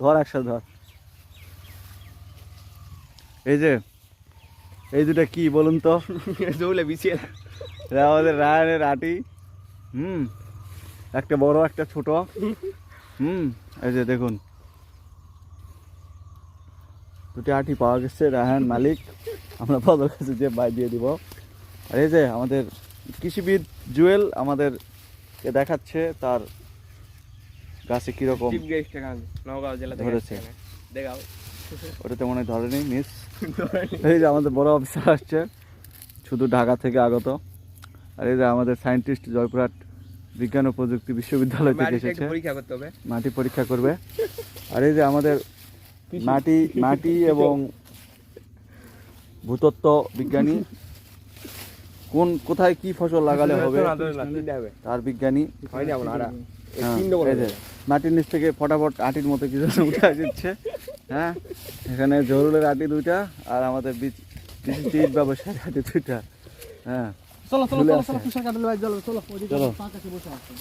ধর একসাথে ধর। এই যে এই দুটা কি বলুন তো? দৌলে বিছিয়ে এটা আমাদের রায়ানের আটি। একটা বড় একটা ছোট। এই যে দেখুন দুটি আটি পাওয়া গেছে, রায়ান মালিক। আমরা পদের কাছে যে বাই দিয়ে দিব। আর এই যে আমাদের কৃষিবিদ জুয়েল আমাদেরকে দেখাচ্ছে তার গাছে কিরকম ধরেছে। ওটাতে মনে হয় ধরেনি মিস। এই যে আমাদের বড় অফিসার আসছে শুধু ঢাকা থেকে আগত। আর এই যে আমাদের সায়েন্টিস্ট জয়পুরহাট বিজ্ঞান ও প্রযুক্তি বিশ্ববিদ্যালয় থেকে এসেছে, মাটি পরীক্ষা করবে। আর এই যে আমাদের মাটি এবং ভূতত্ত্ব বিজ্ঞানী, কোথায় কি ফসল লাগালে হবে তার বিজ্ঞানী। মাটির নিচ থেকে ফটাফট আটির মতো কিছু উঠে দিচ্ছে। হ্যাঁ, এখানে জরুলের আটি দুইটা আর আমাদের বীজ ব্যবসার আটি দুইটা। হ্যাঁ চলো চলো চলো চলো তুষার কাটলে ভাই চলো চলো চলো। পাকাছে বসে আছে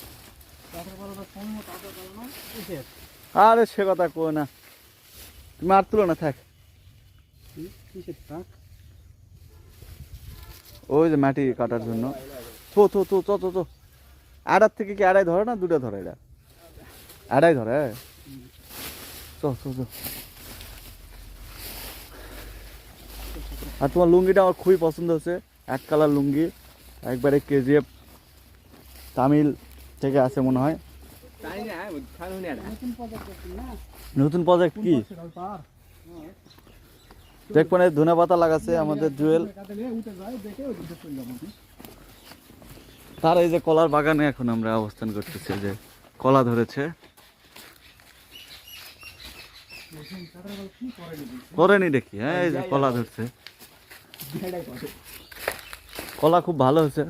আরে সে কথা কো না, তুমি আর তুলো না, থাক। ওই যে মাটি কাটার জন্য তো তো তো তো তো আড়ার থেকে কি আড়াই ধরে না দুটা ধরে? এটা আড়াই ধরে। তো তো তো। আর তোমার লুঙ্গিটা আমার খুবই পছন্দ হচ্ছে, এক কালার লুঙ্গি, একবারে কেজিএফ তামিল থেকে আছে মনে হয়। নতুন প্রজেক্ট কি দেখবেন? ধনে পাতা লাগাচ্ছে আমাদের জুয়েল। তার এই যে কলার বাগানে এখন আমরা অবস্থান করতেছি, যে কলা ধরেছে। করেনি দেখি। হ্যাঁ, এই যে কলা ধরছে, কলা খুব ভালো হয়েছে।